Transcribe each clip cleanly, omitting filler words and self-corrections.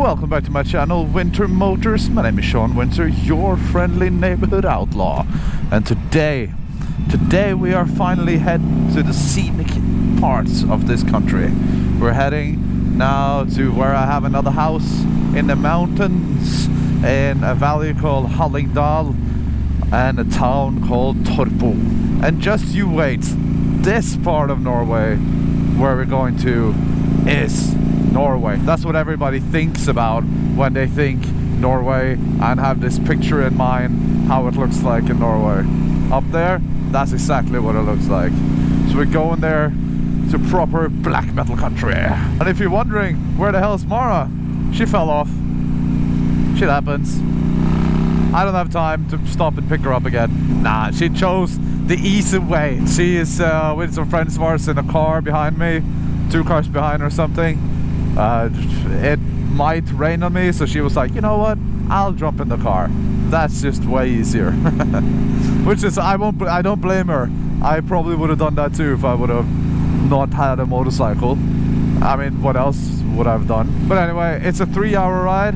Welcome back to my channel, Winter Motors. My name is Sean Winter, your friendly neighborhood outlaw. And today we are finally heading to the scenic parts of this country. We're heading now to where I have another house in the mountains in a valley called Hallingdal and a town called Torpo. And just you wait, this part of Norway where we're going to is Norway. That's what everybody thinks about when they think Norway and have this picture in mind how it looks like in Norway. Up there, that's exactly what it looks like. So we're going there to proper black metal country. And if you're wondering where the hell's Mara, she fell off. Shit happens. I don't have time to stop and pick her up again. Nah, she chose the easy way. She is with some friends of ours in a car behind me, 2 cars behind or something. It might rain on me, so she was like, you know what, I'll jump in the car. That's just way easier. Which is, I don't blame her. I probably would have done that too if I would have not had a motorcycle. I mean, what else would I have done? But anyway, it's a 3-hour ride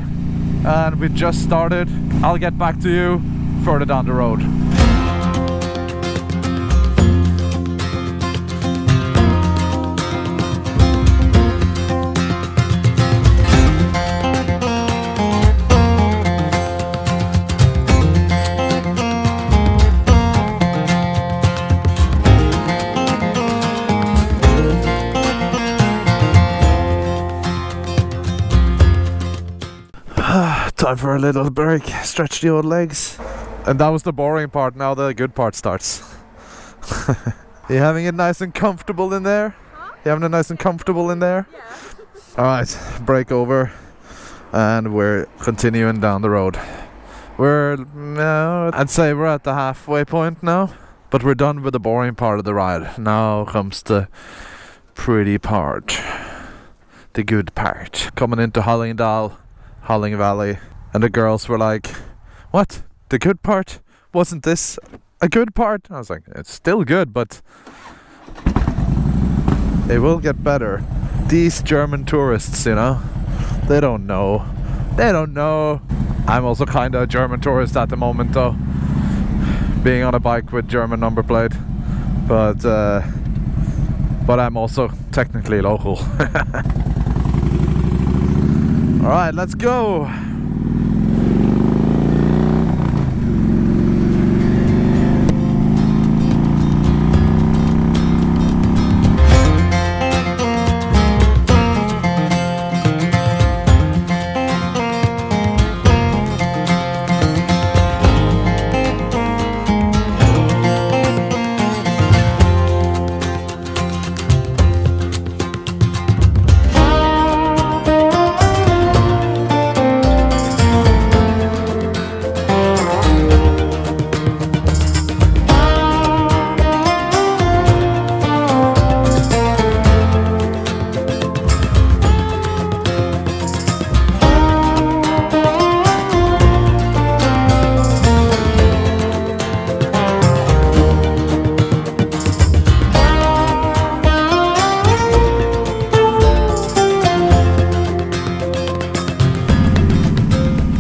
and we just started. I'll get back to you further down the road. Time for a little break, stretch the old legs. And that was the boring part, now the good part starts. You having it nice and comfortable in there? Huh? You having it nice and comfortable in there? Yeah. Alright, break over. And we're continuing down the road. I'd say we're at the halfway point now. But we're done with the boring part of the ride. Now comes the pretty part. The good part. Coming into Hallingdal, Halling Valley. And the girls were like, what? The good part? Wasn't this a good part? I was like, it's still good, but it will get better. These German tourists, you know, they don't know. They don't know. I'm also kind of a German tourist at the moment though. Being on a bike with German number plate. But I'm also technically local. Alright, let's go!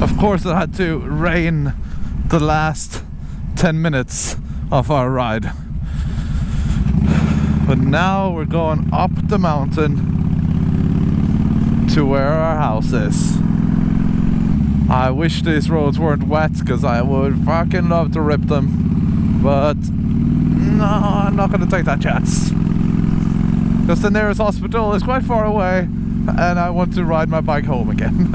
Of course, it had to rain the last 10 minutes of our ride. But now we're going up the mountain to where our house is. I wish these roads weren't wet because I would fucking love to rip them. But no, I'm not going to take that chance. Because the nearest hospital is quite far away and I want to ride my bike home again.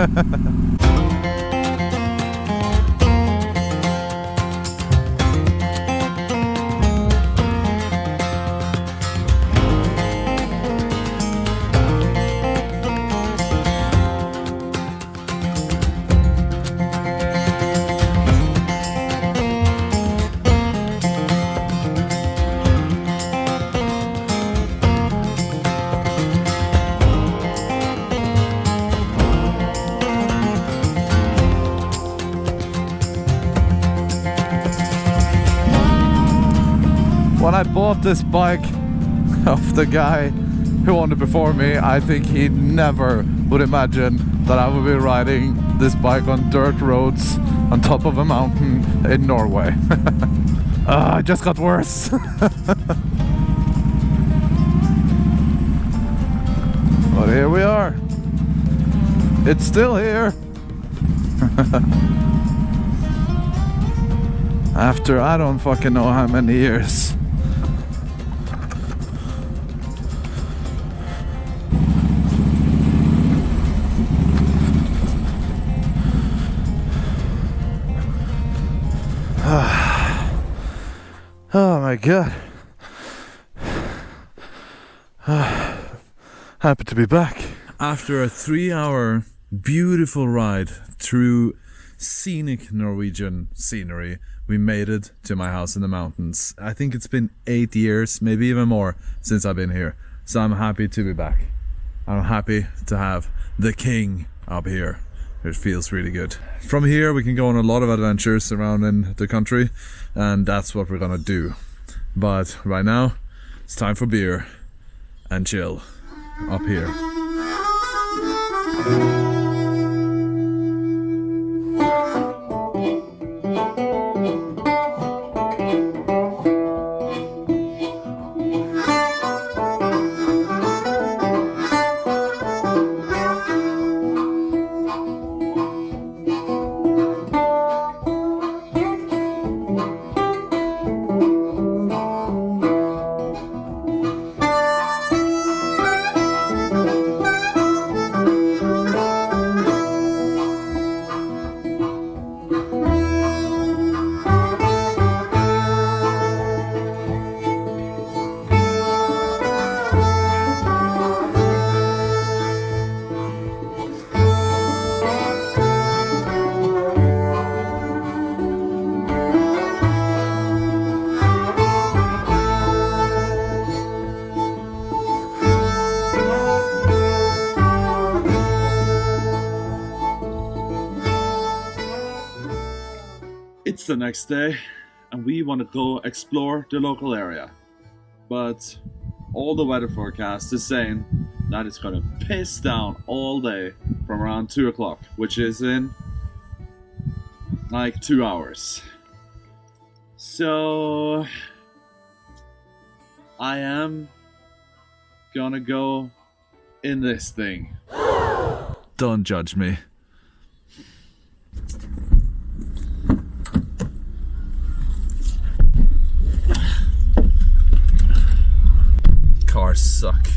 When I bought this bike of the guy who owned it before me, I think he never would imagine that I will be riding this bike on dirt roads on top of a mountain in Norway. It just got worse. But here we are. It's still here. After I don't fucking know how many years. Oh my god. Happy to be back. After a 3-hour beautiful ride through scenic Norwegian scenery, we made it to my house in the mountains. I think it's been 8 years, maybe even more, since I've been here. So I'm happy to be back. I'm happy to have the king up here. It feels really good. From here we can go on a lot of adventures around in the country, and that's what we're gonna do. But right now, it's time for beer and chill up here. It's the next day and we want to go explore the local area, but all the weather forecast is saying that it's gonna piss down all day from around 2 o'clock, which is in like 2 hours. So I am gonna go in this thing. Don't judge me. Cars suck.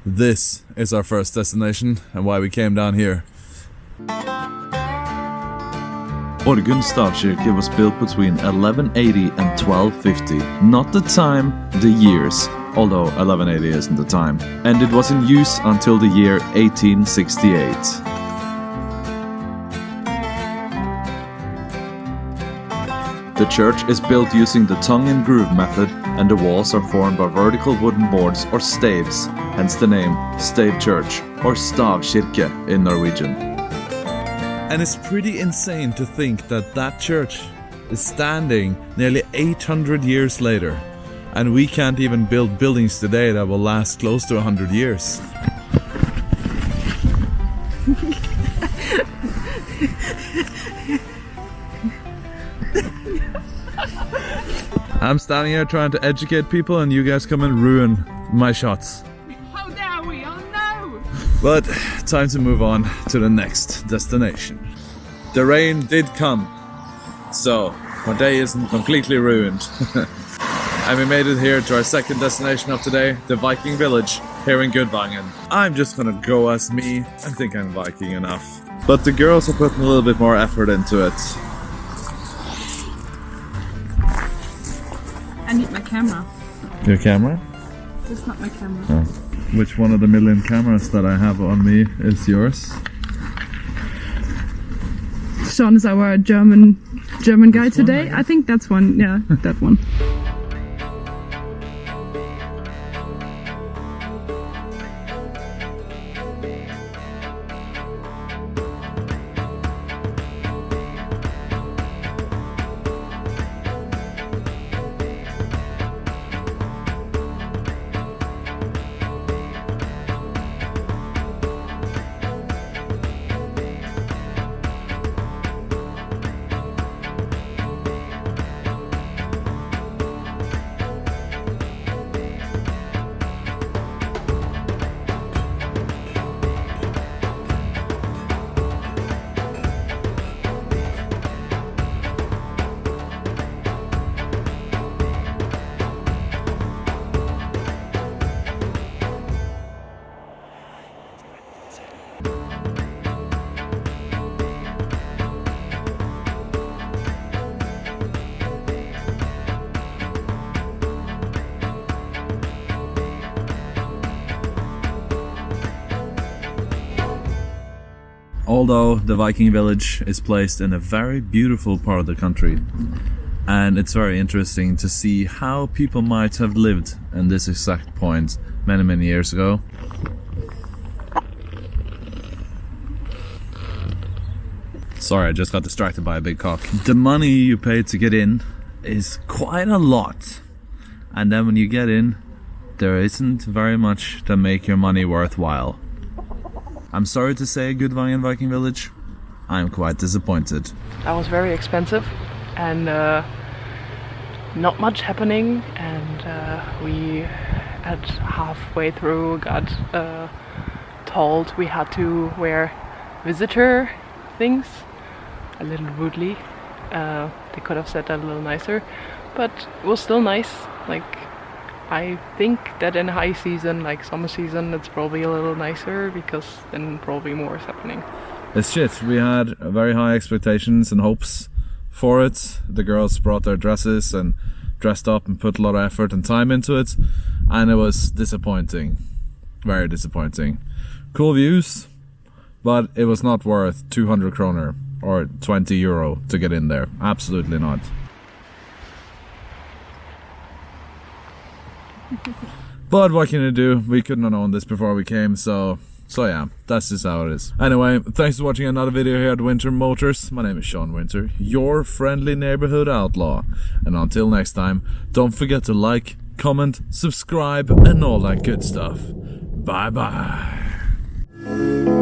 This is our first destination and why we came down here. Borgund Stavkirke was built between 1180 and 1250. Not the time, the years, although 1180 isn't the time. And it was in use until the year 1868. The church is built using the tongue and groove method, and the walls are formed by vertical wooden boards or staves, hence the name Stave Church or Stavkirke in Norwegian. And it's pretty insane to think that that church is standing nearly 800 years later, and we can't even build buildings today that will last close to 100 years. I'm standing here trying to educate people and you guys come and ruin my shots. How dare we? Oh no! But time to move on to the next destination. The rain did come, so my day isn't completely ruined. And we made it here to our second destination of today, the Viking village here in Gudvangen. I'm just gonna go as me. I think I'm Viking enough. But the girls are putting a little bit more effort into it. I need my camera. Your camera? That's not my camera. Oh. Which one of the million cameras that I have on me is yours? Sean is our German guy today. I think that's one. Yeah, that one. Although the Viking village is placed in a very beautiful part of the country, and it's very interesting to see how people might have lived in this exact point many years ago. Sorry, I just got distracted by a big cock. The money you pay to get in is quite a lot, and then when you get in, there isn't very much to make your money worthwhile. I'm sorry to say, Gudvangen Viking village, I'm quite disappointed. That was very expensive and not much happening, and we at halfway through got told we had to wear visitor things, a little rudely. They could have said that a little nicer, but it was still nice. Like, I think that in high season, like summer season, it's probably a little nicer because then probably more is happening. It's shit. We had very high expectations and hopes for it. The girls brought their dresses and dressed up and put a lot of effort and time into it, and it was disappointing. Very disappointing. Cool views, but it was not worth 200 kroner or 20 euro to get in there. Absolutely not. But what can you do? We couldn't have known this before we came, so yeah, that's just how it is. Anyway, thanks for watching another video here at Winter Motors. My name is Sean Winter, your friendly neighborhood outlaw. And until next time, don't forget to like, comment, subscribe, and all that good stuff. Bye bye.